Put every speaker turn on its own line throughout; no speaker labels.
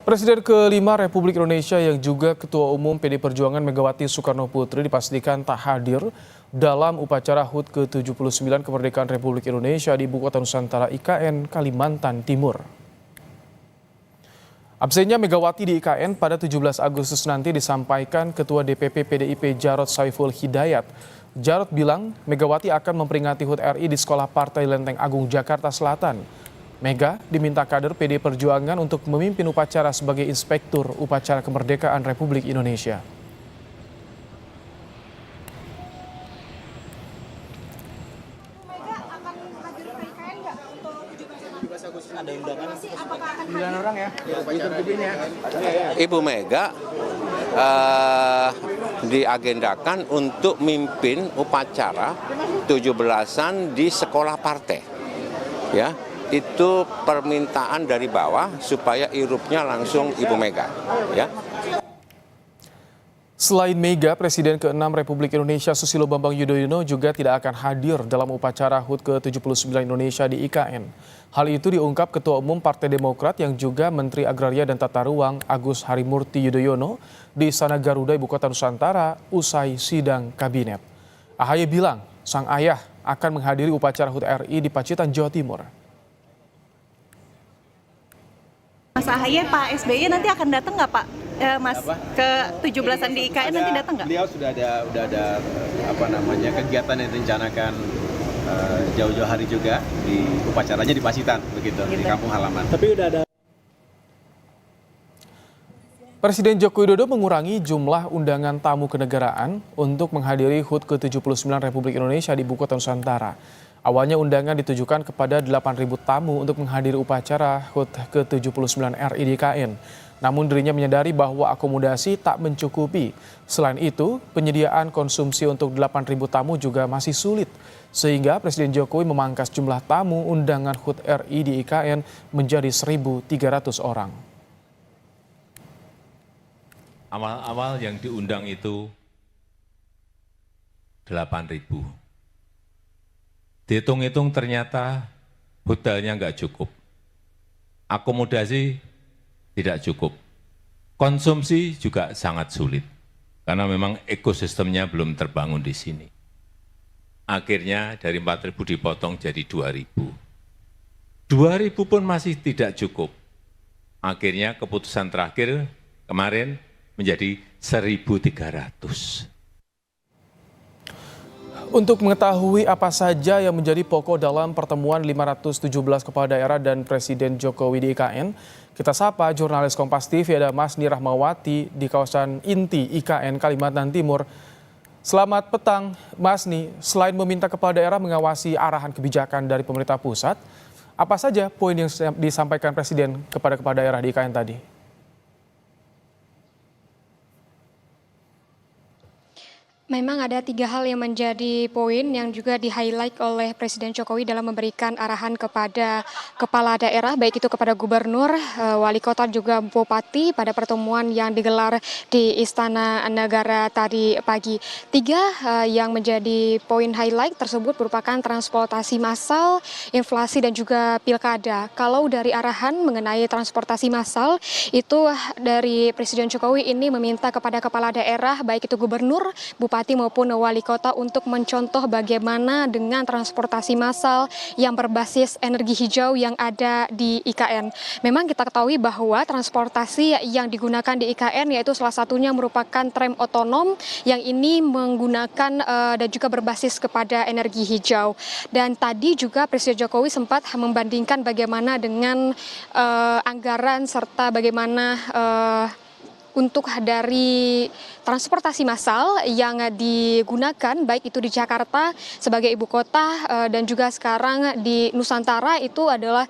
Presiden kelima Republik Indonesia yang juga Ketua Umum PD Perjuangan Megawati Soekarno Putri dipastikan tak hadir dalam upacara HUT ke-79 Kemerdekaan Republik Indonesia di Ibu Kota Nusantara IKN Kalimantan Timur. Absennya Megawati di IKN pada 17 Agustus nanti disampaikan Ketua DPP PDIP Jarod Saiful Hidayat. Jarod bilang Megawati akan memperingati HUT RI di Sekolah Partai Lenteng Agung Jakarta Selatan. Mega diminta kader PD Perjuangan untuk memimpin upacara sebagai inspektur upacara kemerdekaan Republik Indonesia.
Mega akan hadir ke IKN nggak untuk 17 Agustus?
Ada undangan.
Apakah akan
9 orang ya,
Ibu Mega diagendakan untuk mimpin upacara 17-an di sekolah partai. Ya, itu permintaan dari bawah supaya irupnya langsung Ibu Mega. Ya.
Selain Mega, Presiden ke-6 Republik Indonesia Susilo Bambang Yudhoyono juga tidak akan hadir dalam upacara HUT ke-79 Indonesia di IKN. Hal itu diungkap Ketua Umum Partai Demokrat yang juga Menteri Agraria dan Tata Ruang Agus Harimurti Yudhoyono di Istana Garuda Ibu Kota Nusantara usai sidang kabinet. AHY bilang sang ayah akan menghadiri upacara HUT RI di Pacitan, Jawa Timur.
Mas AHY, Pak SBY nanti akan datang nggak Pak? Mas ke 17-an di IKN nanti datang nggak?
Beliau sudah ada kegiatan yang direncanakan jauh-jauh hari juga di upacaranya di Pacitan begitu. Di kampung halaman. Tapi udah ada.
Presiden Joko Widodo mengurangi jumlah undangan tamu kenegaraan untuk menghadiri HUT ke-79 Republik Indonesia di Ibu Kota Nusantara. Awalnya undangan ditujukan kepada 8.000 tamu untuk menghadiri upacara HUT ke-79 RI di IKN. Namun dirinya menyadari bahwa akomodasi tak mencukupi. Selain itu, penyediaan konsumsi untuk 8.000 tamu juga masih sulit. Sehingga Presiden Jokowi memangkas jumlah tamu undangan HUT RI di IKN menjadi 1.300 orang.
Awal-awal yang diundang itu 8.000. Dihitung-hitung ternyata hotelnya nggak cukup. Akomodasi tidak cukup. Konsumsi juga sangat sulit. Karena memang ekosistemnya belum terbangun di sini. Akhirnya dari 4.000 dipotong jadi 2.000. 2.000 pun masih tidak cukup. Akhirnya keputusan terakhir kemarin menjadi 1.300.
Untuk mengetahui apa saja yang menjadi pokok dalam pertemuan 517 kepala daerah dan Presiden Jokowi di IKN, kita sapa jurnalis Kompas TV ada Masni Rahmawati di kawasan inti IKN Kalimantan Timur. Selamat petang, Masni. Selain meminta kepala daerah mengawasi arahan kebijakan dari pemerintah pusat, apa saja poin yang disampaikan Presiden kepada kepala daerah di IKN tadi?
Memang ada 3 hal yang menjadi poin yang juga di-highlight oleh Presiden Jokowi dalam memberikan arahan kepada kepala daerah, baik itu kepada gubernur, wali kota, juga bupati pada pertemuan yang digelar di Istana Negara tadi pagi. 3 yang menjadi poin highlight tersebut merupakan transportasi massal, inflasi, dan juga pilkada. Kalau dari arahan mengenai transportasi massal, itu dari Presiden Jokowi ini meminta kepada kepala daerah, baik itu gubernur, bupati, maupun wali kota untuk mencontoh bagaimana dengan transportasi massal yang berbasis energi hijau yang ada di IKN. Memang kita ketahui bahwa transportasi yang digunakan di IKN yaitu salah satunya merupakan tram otonom yang ini menggunakan dan juga berbasis kepada energi hijau. Dan tadi juga Presiden Jokowi sempat membandingkan bagaimana dengan anggaran serta bagaimana untuk dari transportasi massal yang digunakan baik itu di Jakarta sebagai ibu kota dan juga sekarang di Nusantara itu adalah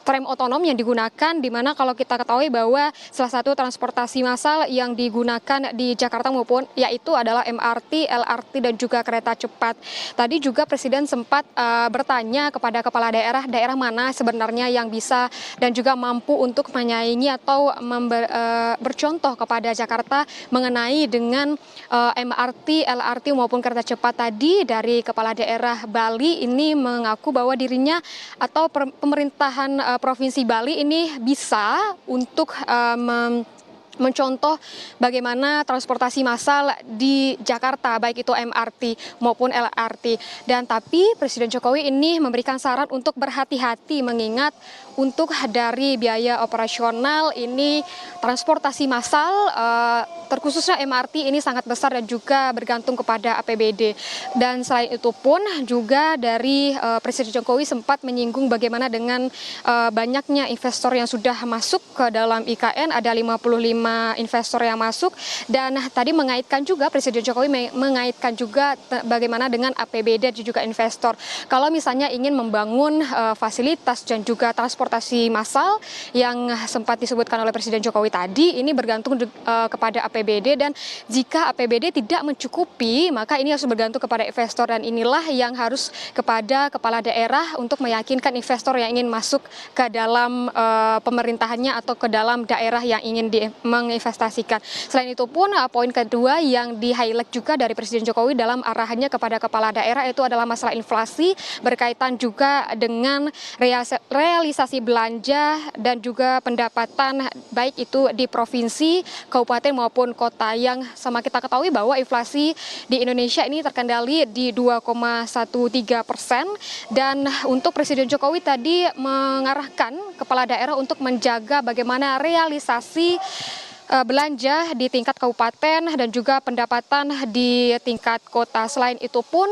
tram otonom yang digunakan, di mana kalau kita ketahui bahwa salah satu transportasi massal yang digunakan di Jakarta maupun yaitu adalah MRT, LRT, dan juga kereta cepat. Tadi juga Presiden sempat bertanya kepada kepala daerah, daerah mana sebenarnya yang bisa dan juga mampu untuk menyaingi atau bercontoh kepada Jakarta mengenai dengan MRT, LRT maupun kereta cepat tadi. Dari kepala daerah Bali ini mengaku bahwa dirinya atau pemerintahan Provinsi Bali ini bisa untuk mencontoh bagaimana transportasi massal di Jakarta, baik itu MRT maupun LRT. Dan tapi Presiden Jokowi ini memberikan saran untuk berhati-hati mengingat untuk dari biaya operasional ini transportasi massal terkhususnya MRT ini sangat besar dan juga bergantung kepada APBD. Dan selain itu pun juga dari Presiden Jokowi sempat menyinggung bagaimana dengan banyaknya investor yang sudah masuk ke dalam IKN, ada 55 investor yang masuk, dan tadi mengaitkan juga Presiden Jokowi mengaitkan juga bagaimana dengan APBD dan juga investor. Kalau misalnya ingin membangun fasilitas dan juga transportasi massal yang sempat disebutkan oleh Presiden Jokowi tadi, ini bergantung kepada APBD, dan jika APBD tidak mencukupi maka ini harus bergantung kepada investor, dan inilah yang harus kepada kepala daerah untuk meyakinkan investor yang ingin masuk ke dalam pemerintahannya atau ke dalam daerah yang ingin menginvestasikan. Selain itu pun poin kedua yang di-highlight juga dari Presiden Jokowi dalam arahannya kepada kepala daerah itu adalah masalah inflasi berkaitan juga dengan realisasi belanja dan juga pendapatan baik itu di provinsi, kabupaten maupun kota, yang sama kita ketahui bahwa inflasi di Indonesia ini terkendali di 2,13%, dan untuk Presiden Jokowi tadi mengarahkan kepala daerah untuk menjaga bagaimana realisasi belanja di tingkat kabupaten dan juga pendapatan di tingkat kota. Selain itu pun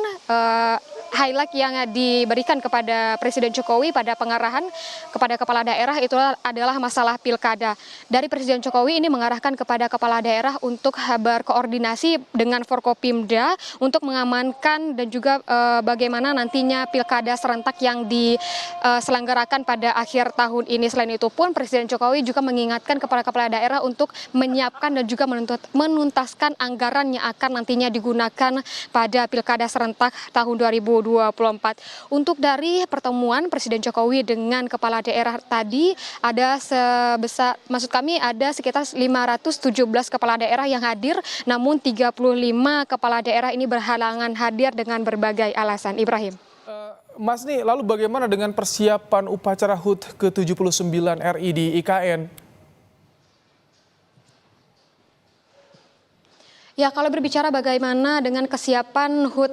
highlight yang diberikan kepada Presiden Jokowi pada pengarahan kepada kepala daerah itu adalah masalah pilkada. Dari Presiden Jokowi ini mengarahkan kepada kepala daerah untuk berkoordinasi dengan Forkopimda untuk mengamankan dan juga bagaimana nantinya pilkada serentak yang diselenggarakan pada akhir tahun ini. Selain itu pun Presiden Jokowi juga mengingatkan kepada kepala daerah untuk menyiapkan dan juga menuntaskan anggaran yang akan nantinya digunakan pada pilkada serentak tahun 2024. Untuk dari pertemuan Presiden Jokowi dengan kepala daerah tadi ada ada sekitar 517 kepala daerah yang hadir, namun 35 kepala daerah ini berhalangan hadir dengan berbagai alasan. Ibrahim.
Mas nih, lalu bagaimana dengan persiapan upacara HUT ke-79 RI di IKN?
Ya, kalau berbicara bagaimana dengan kesiapan HUT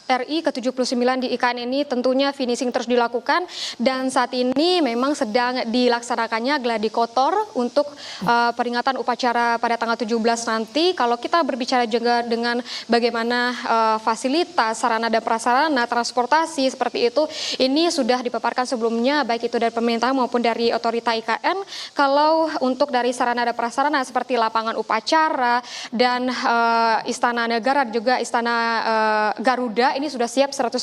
RI ke-79 di IKN ini, tentunya finishing terus dilakukan, dan saat ini memang sedang dilaksanakannya gladi kotor untuk peringatan upacara pada tanggal 17 nanti. Kalau kita berbicara juga dengan bagaimana fasilitas, sarana dan prasarana, transportasi seperti itu, ini sudah dipaparkan sebelumnya baik itu dari pemerintah maupun dari otorita IKN. Kalau untuk dari sarana dan prasarana seperti lapangan upacara dan Istana Negara juga Istana Garuda ini sudah siap 100%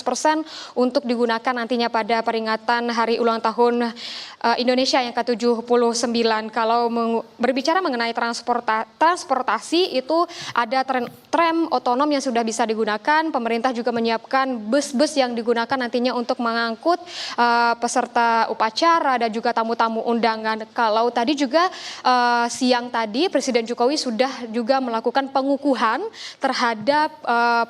untuk digunakan nantinya pada peringatan hari ulang tahun Indonesia yang ke-79. Kalau berbicara mengenai transportasi itu ada tram otonom yang sudah bisa digunakan. Pemerintah juga menyiapkan bus-bus yang digunakan nantinya untuk mengangkut peserta upacara dan juga tamu-tamu undangan. Kalau tadi juga siang tadi Presiden Jokowi sudah juga melakukan pengukuhan terhadap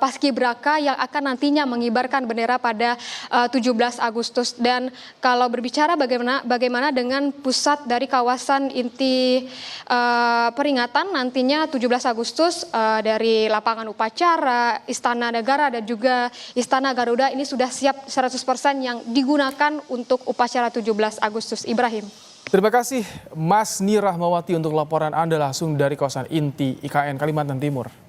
paskibraka yang akan nantinya mengibarkan bendera pada 17 Agustus. Dan kalau berbicara bagaimana dengan pusat dari kawasan inti peringatan nantinya 17 Agustus dari lapangan upacara, Istana Negara dan juga Istana Garuda ini sudah siap 100% yang digunakan untuk upacara 17 Agustus. Ibrahim.
Terima kasih Mas Nirahmawati untuk laporan Anda langsung dari kawasan inti IKN Kalimantan Timur.